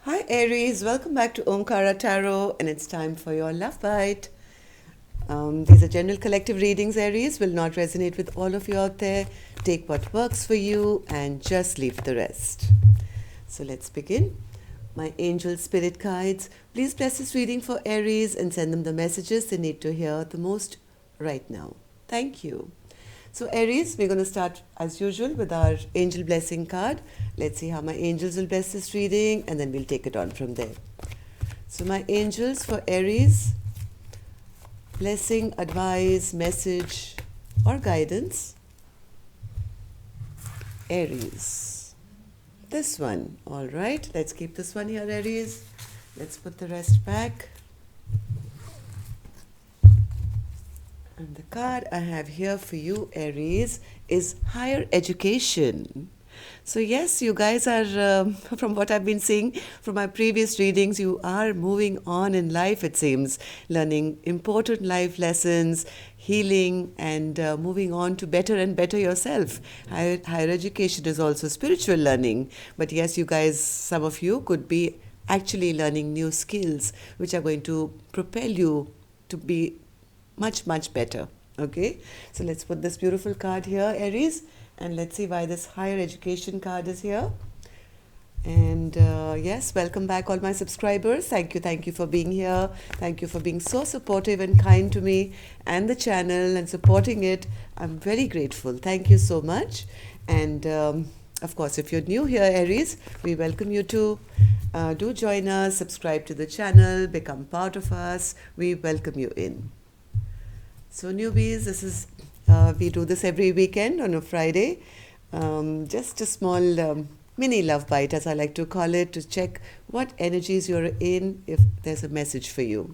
Hi Aries, welcome back to Omkara Tarot, and it's time for your love bite. These are general collective readings, Aries, will not resonate with all of you out there. Take what works for you and just leave the rest. So let's begin. My angel spirit guides, please bless this reading for Aries and send them the messages they need to hear the most right now. Thank you. So Aries, we're going to start as usual with our angel blessing card. Let's see how my angels will bless this reading and then we'll take it on from there. So my angels for Aries, blessing, advice, message or guidance. Aries. This one. All right, let's keep this one here, Aries. Let's put the rest back. And the card I have here for you, Aries, is higher education. So yes, you guys are, from what I've been seeing from my previous readings, you are moving on in life, it seems, learning important life lessons, healing, and moving on to better and better yourself. Higher education is also spiritual learning. But yes, you guys, some of you could be actually learning new skills, which are going to propel you to be much better. Okay, so let's put this beautiful card here, Aries, and let's see why this higher education card is here. And yes, welcome back all my subscribers. Thank you for being here. Thank you for being so supportive and kind to me and the channel and supporting it. I'm very grateful. Thank you so much. And of course, if you're new here, Aries, we welcome you to do join us, subscribe to the channel, become part of us. We welcome you in. So newbies, this is we do this every weekend on a Friday. Just a small mini love bite, as I like to call it, to check what energies you're in, if there's a message for you.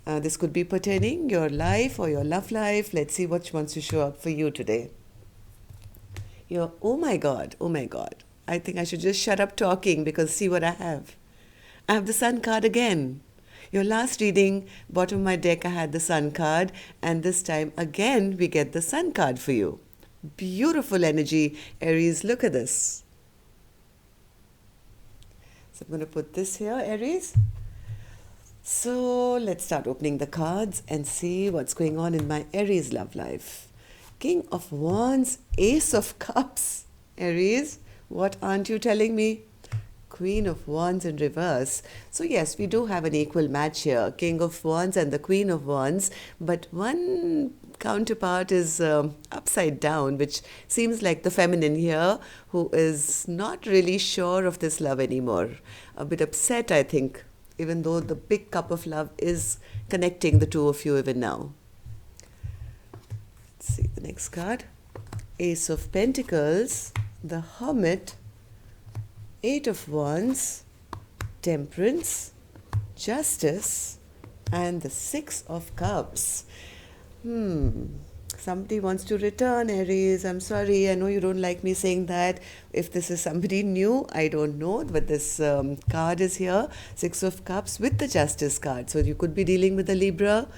This could be pertaining your life or your love life. Let's see what wants to show up for you today. Oh my God. I think I should just shut up talking because see what I have. I have the Sun card again. Your last reading, bottom of my deck, I had the Sun card, and this time again we get the Sun card for you. Beautiful energy, Aries. Look at this. So I'm going to put this here, Aries. So let's start opening the cards and see what's going on in my Aries love life. King of Wands, Ace of Cups. Aries, what aren't you telling me? Queen of Wands in reverse. So yes, we do have an equal match here, King of Wands and the Queen of Wands, but one counterpart is upside down, which seems like the feminine here, who is not really sure of this love anymore. A bit upset, I think, even though the big cup of love is connecting the two of you even now. Let's see the next card. Ace of Pentacles, the Hermit, Eight of Wands, Temperance, Justice, and the Six of Cups. Somebody wants to return, Aries. I'm sorry. I know you don't like me saying that. If this is somebody new, I don't know. But this card is here, Six of Cups with the Justice card. So you could be dealing with a Libra.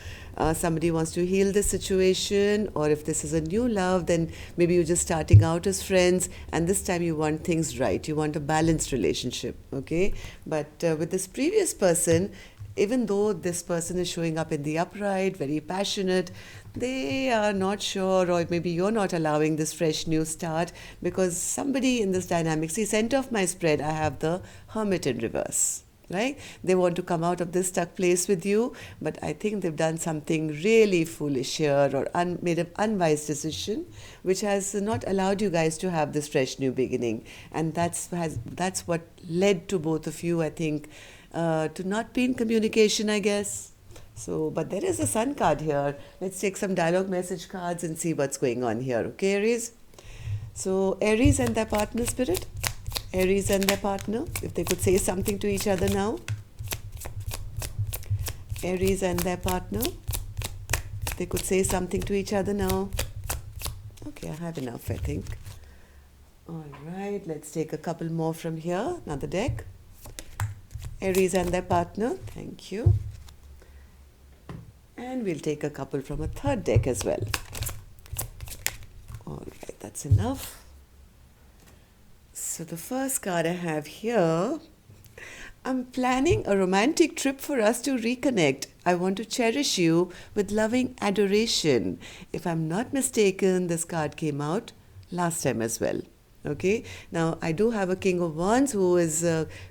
Somebody wants to heal this situation. Or if this is a new love, then maybe you're just starting out as friends. And this time you want things right. You want a balanced relationship. Okay. But with this previous person, even though this person is showing up in the upright, very passionate, they are not sure, or maybe you're not allowing this fresh new start because somebody in this dynamic, see, center of my spread, I have the Hermit in reverse, right? They want to come out of this stuck place with you, but I think they've done something really foolish here or made an unwise decision, which has not allowed you guys to have this fresh new beginning. And that's what led to both of you, I think, to not be in communication, I guess. So, but there is a Sun card here. Let's take some dialogue message cards and see what's going on here. Okay, Aries? So, Aries and their partner, Spirit. Aries and their partner, if they could say something to each other now. Aries and their partner, if they could say something to each other now. Okay, I have enough, I think. All right, let's take a couple more from here. Another deck. Aries and their partner, thank you. And we'll take a couple from a third deck as well. All right, that's enough. So the first card I have here, I'm planning a romantic trip for us to reconnect. I want to cherish you with loving adoration. If I'm not mistaken, this card came out last time as well. Okay, now I do have a King of Wands who is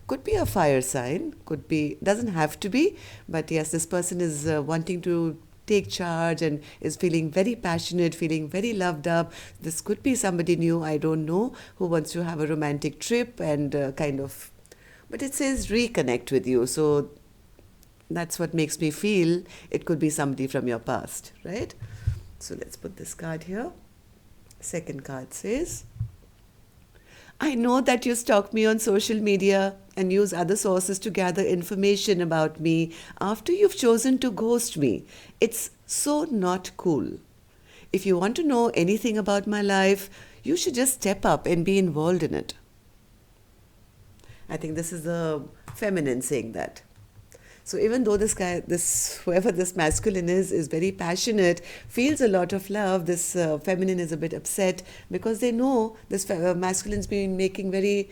could be a fire sign, could be, doesn't have to be, but yes, this person is wanting to take charge and is feeling very passionate, feeling very loved up. This could be somebody new, I don't know, who wants to have a romantic trip and kind of, but it says reconnect with you. So that's what makes me feel it could be somebody from your past, right? So let's put this card here. Second card says, I know that you stalk me on social media and use other sources to gather information about me after you've chosen to ghost me. It's so not cool. If you want to know anything about my life, you should just step up and be involved in it. I think this is the feminine saying that. So even though this guy, this whoever this masculine is very passionate, feels a lot of love, this feminine is a bit upset because they know this masculine's been making very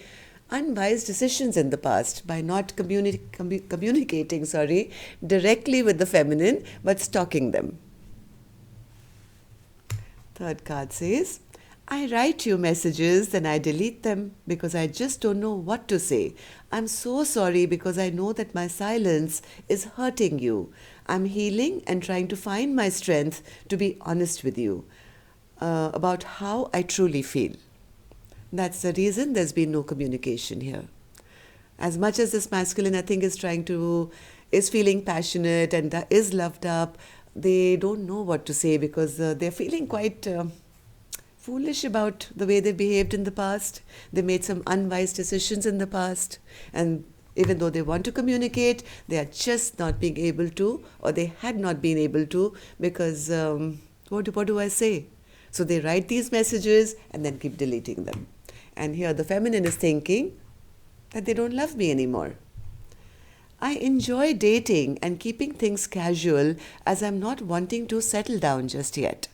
unwise decisions in the past by not communicating directly with the feminine, but stalking them. Third card says, I write you messages, then I delete them because I just don't know what to say. I'm so sorry because I know that my silence is hurting you. I'm healing and trying to find my strength to be honest with you about how I truly feel. That's the reason there's been no communication here. As much as this masculine, I think, is feeling passionate and is loved up, they don't know what to say because they're feeling quite foolish about the way they behaved in the past. They made some unwise decisions in the past, and even though they want to communicate, they are just not being able to, or they had not been able to, because what do I say? So they write these messages and then keep deleting them. And here the feminine is thinking that they don't love me anymore. I enjoy dating and keeping things casual as I'm not wanting to settle down just yet.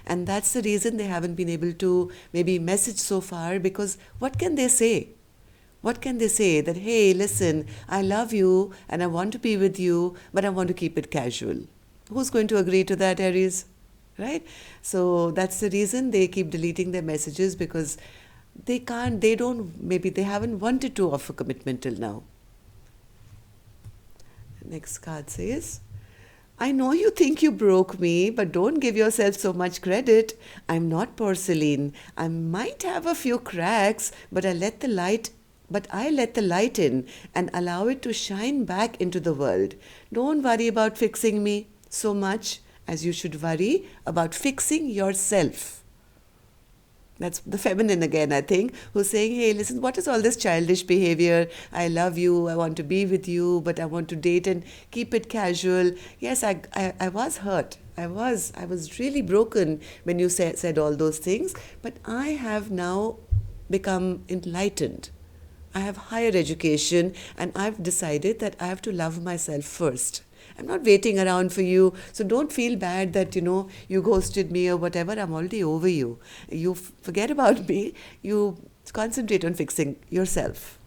And that's the reason they haven't been able to maybe message so far, because what can they say? What can they say? That, hey, listen, I love you and I want to be with you, but I want to keep it casual. Who's going to agree to that, Aries? Right? So that's the reason they keep deleting their messages, because maybe they haven't wanted to offer commitment till now. Next card says, I know you think you broke me, but don't give yourself so much credit. I'm not porcelain. I might have a few cracks, but I let the light in and allow it to shine back into the world. Don't worry about fixing me so much as you should worry about fixing yourself. That's the feminine again, I think, who's saying, hey, listen, what is all this childish behavior? I love you, I want to be with you, but I want to date and keep it casual. Yes, I was hurt. I was really broken when you said all those things, but I have now become enlightened. I have higher education, and I've decided that I have to love myself first. I'm not waiting around for you. So don't feel bad that, you ghosted me or whatever. I'm already over you. You forget about me. You concentrate on fixing yourself.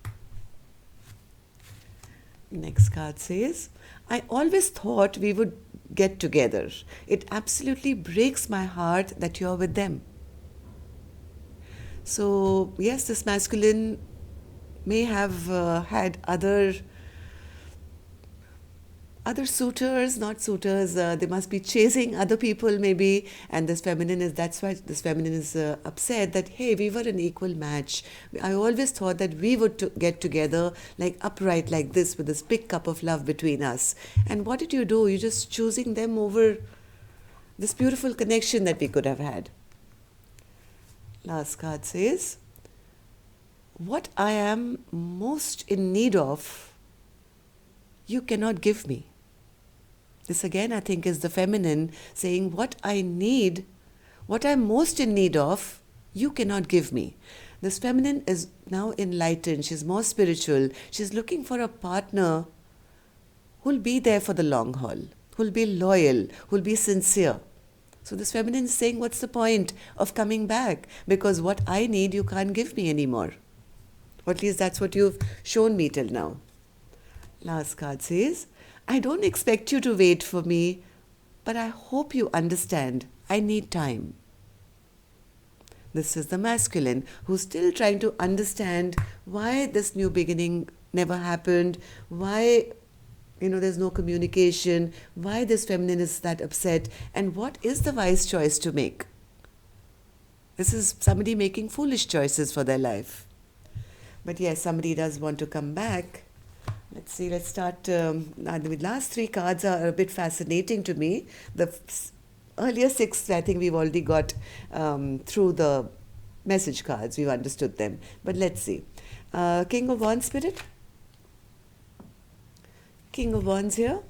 Next card says, I always thought we would get together. It absolutely breaks my heart that you're with them. So, yes, this masculine may have had other suitors, not suitors, they must be chasing other people maybe, and that's why this feminine is upset that, hey, we were an equal match. I always thought that we would get together like upright like this with this big cup of love between us. And what did you do? You're just choosing them over this beautiful connection that we could have had. Last card says, what I am most in need of, you cannot give me. This again, I think, is the feminine saying, what I'm most in need of, you cannot give me. This feminine is now enlightened. She's more spiritual. She's looking for a partner who'll be there for the long haul, who'll be loyal, who'll be sincere. So this feminine is saying, what's the point of coming back? Because what I need, you can't give me anymore. Or at least that's what you've shown me till now. Last card says, I don't expect you to wait for me, but I hope you understand. I need time. This is the masculine who's still trying to understand why this new beginning never happened, why there's no communication, why this feminine is that upset, and what is the wise choice to make. This is somebody making foolish choices for their life. But yes, somebody does want to come back. Let's see, let's start. The last three cards are a bit fascinating to me. The earlier six, I think we've already got through the message cards. We've understood them. But let's see. King of Wands spirit. King of Wands here.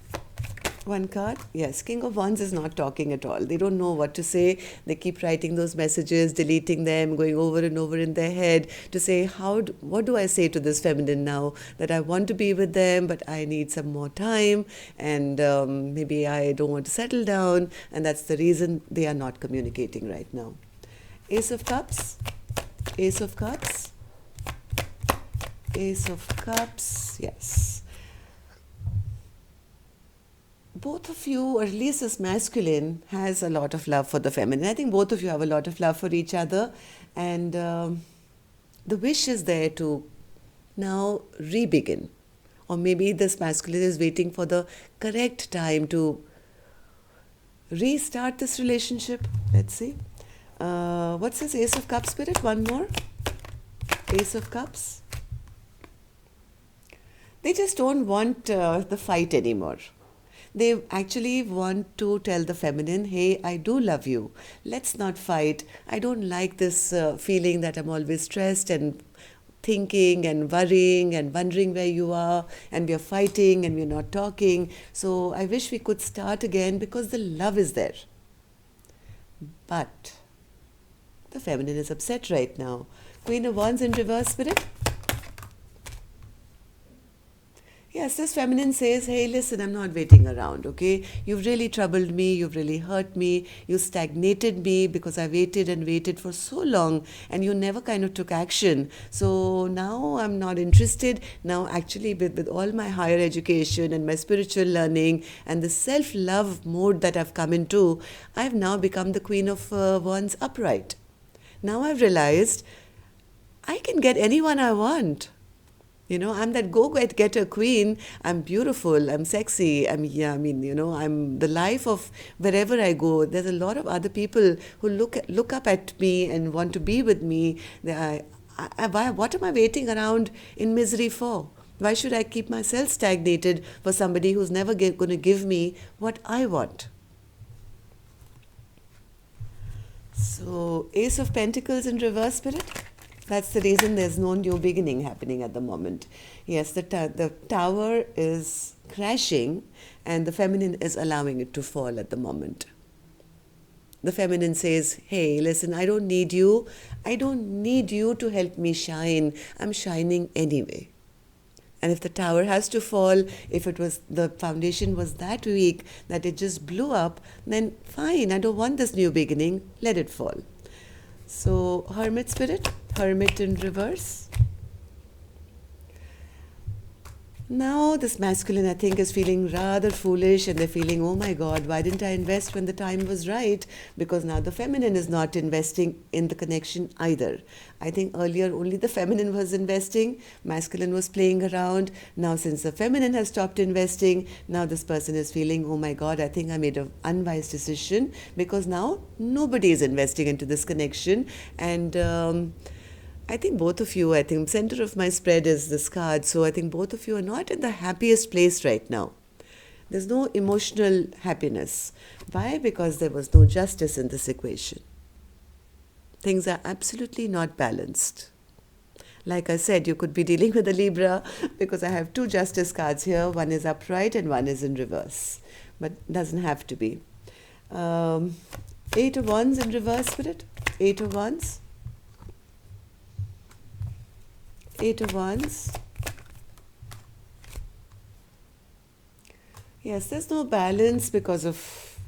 One card. Yes, King of Wands is not talking at all. They don't know what to say. They keep writing those messages, deleting them, going over and over in their head to say, what do I say to this feminine now? That I want to be with them, but I need some more time, and maybe I don't want to settle down, and that's the reason they are not communicating right now. Ace of Cups. Ace of Cups. Ace of Cups. Yes. Both of you, or at least this masculine, has a lot of love for the feminine. I think both of you have a lot of love for each other, and the wish is there to now re-begin. Or maybe this masculine is waiting for the correct time to restart this relationship. Let's see. What's this Ace of Cups spirit? One more. Ace of Cups. They just don't want the fight anymore. They actually want to tell the feminine, hey, I do love you. Let's not fight. I don't like this feeling that I'm always stressed and thinking and worrying and wondering where you are, and we're fighting and we're not talking. So I wish we could start again because the love is there. But the feminine is upset right now. Queen of Wands in reverse spirit. Yes, this feminine says, hey, listen, I'm not waiting around, okay? You've really troubled me, you've really hurt me, you stagnated me because I waited and waited for so long and you never kind of took action. So now I'm not interested. Now actually with all my higher education and my spiritual learning and the self-love mode that I've come into, I've now become the Queen of Wands upright. Now I've realized I can get anyone I want. I'm that go-getter queen. I'm beautiful. I'm sexy. I'm the life of wherever I go. There's a lot of other people who look up at me and want to be with me. What am I waiting around in misery for? Why should I keep myself stagnated for somebody who's never going to give me what I want? So, Ace of Pentacles in reverse spirit. That's the reason there's no new beginning happening at the moment. Yes, the tower is crashing and the feminine is allowing it to fall at the moment. The feminine says, hey, listen, I don't need you. I don't need you to help me shine. I'm shining anyway. And if the tower has to fall, if the foundation was that weak that it just blew up, then fine, I don't want this new beginning. Let it fall. So, Hermit spirit. Hermit in reverse. Now this masculine, I think, is feeling rather foolish and they're feeling, oh my God, why didn't I invest when the time was right? Because now the feminine is not investing in the connection either. I think earlier only the feminine was investing, masculine was playing around. Now since the feminine has stopped investing, now this person is feeling, oh my God, I think I made an unwise decision because now nobody is investing into this connection. And I think both of you, center of my spread is this card. So I think both of you are not in the happiest place right now. There's no emotional happiness. Why? Because there was no justice in this equation. Things are absolutely not balanced. Like I said, you could be dealing with a Libra because I have two justice cards here. One is upright and one is in reverse. But it doesn't have to be. Eight of Wands in reverse spirit. Eight of Wands. Eight of Wands. Yes, there's no balance because of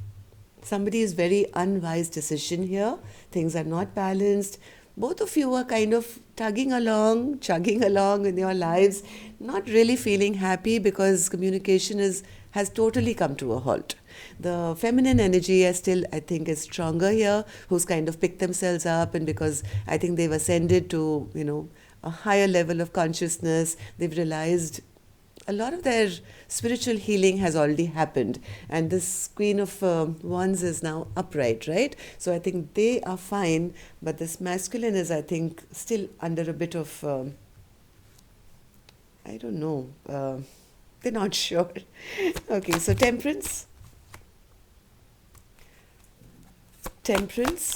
somebody's very unwise decision here. Things are not balanced. both of you are kind of tugging along, chugging along in your lives, not really feeling happy because communication has totally come to a halt. The feminine energy is still, I think, is stronger here, who's kind of picked themselves up, and because I think they've ascended to, a higher level of consciousness, they've realized a lot of their spiritual healing has already happened, and this Queen of Wands is now upright, right? So I think they are fine, but this masculine is, I think, still under a bit of, I don't know, they're not sure. Okay, so Temperance. Temperance.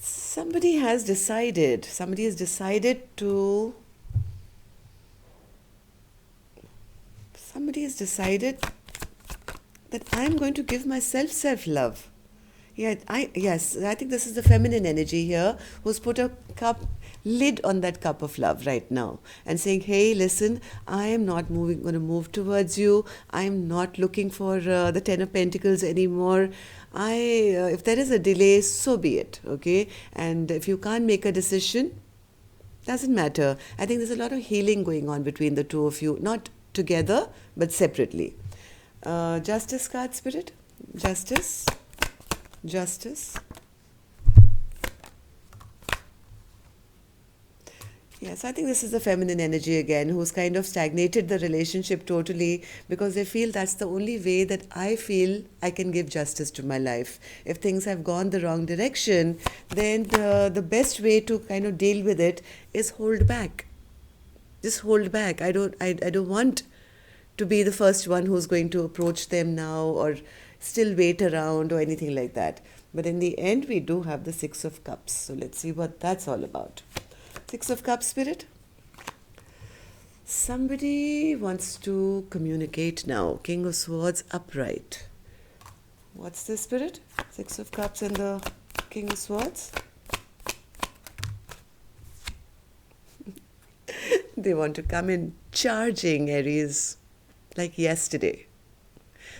Somebody has decided that I'm going to give myself self-love. Yes, I think this is the feminine energy here who's put a lid on that cup of love right now and saying, hey, listen, I am not going to move towards you. I'm not looking for the Ten of Pentacles anymore. If there is a delay, so be it, okay? And if you can't make a decision, doesn't matter. I think there's a lot of healing going on between the two of you, not together, but separately. Justice card, Spirit. Justice. Yes, I think this is the feminine energy again, who's kind of stagnated the relationship totally because they feel that's the only way that I feel I can give justice to my life. If things have gone the wrong direction, then the best way to kind of deal with it is hold back. Just hold back. I don't want to be the first one who's going to approach them now or still wait around or anything like that. But in the end, we do have the Six of Cups. So let's see what that's all about. Six of Cups, Spirit. Somebody wants to communicate now. King of Swords upright. What's this, Spirit? Six of Cups and the King of Swords. They want to come in charging, Aries, like yesterday.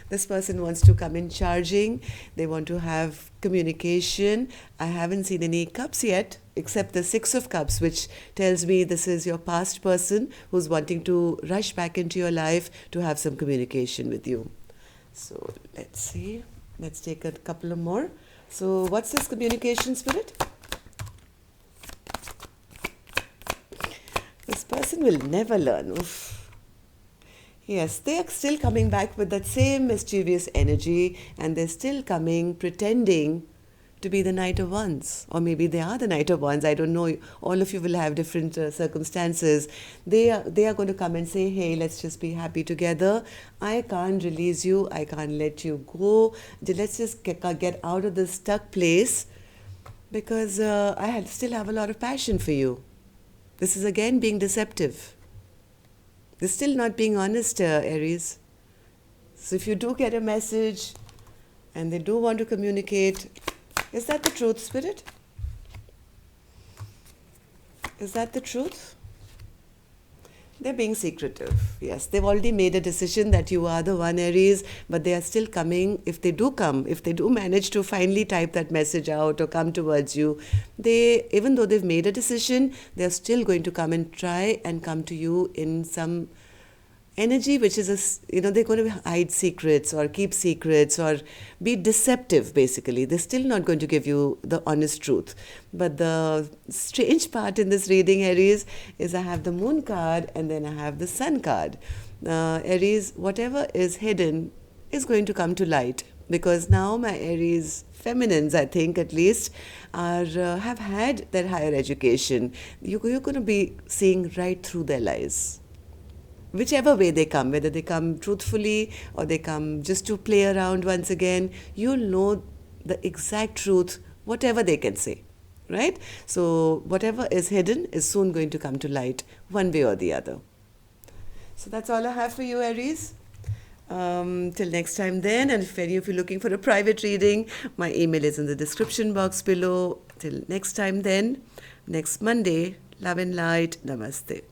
This person wants to come in charging. They want to have communication. I haven't seen any cups yet, except the Six of Cups, which tells me this is your past person who's wanting to rush back into your life to have some communication with you. So let's see. Let's take a couple of more. So what's this communication, Spirit? This person will never learn. Oof. Yes, they are still coming back with that same mischievous energy, and they're still coming pretending to be the Knight of Wands, or maybe they are the Knight of Wands. I don't know. All of you will have different circumstances. They are going to come and say, hey, let's just be happy together. I can't release you. I can't let you go. Let's just get out of this stuck place because I still have a lot of passion for you. This is again being deceptive. They're still not being honest, Aries. So if you do get a message and they do want to communicate, is that the truth, Spirit? Is that the truth? They're being secretive. Yes, they've already made a decision that you are the one, Aries, but they are still coming. If they do manage to finally type that message out or come towards you, even though they've made a decision, they're still going to come and try and come to you in some energy which is they're going to hide secrets or keep secrets or be deceptive. Basically, they're still not going to give you the honest truth. But the strange part in this reading, Aries, is I have the Moon card and then I have the Sun card. Aries, whatever is hidden is going to come to light, because now my Aries feminines, I think at least, have had their higher education. You're going to be seeing right through their lies. Whichever way they come, whether they come truthfully or they come just to play around once again, you'll know the exact truth, whatever they can say, right? So whatever is hidden is soon going to come to light, one way or the other. So that's all I have for you, Aries. Till next time then, and if any of you are looking for a private reading, my email is in the description box below. Till next time then, next Monday, love and light, namaste.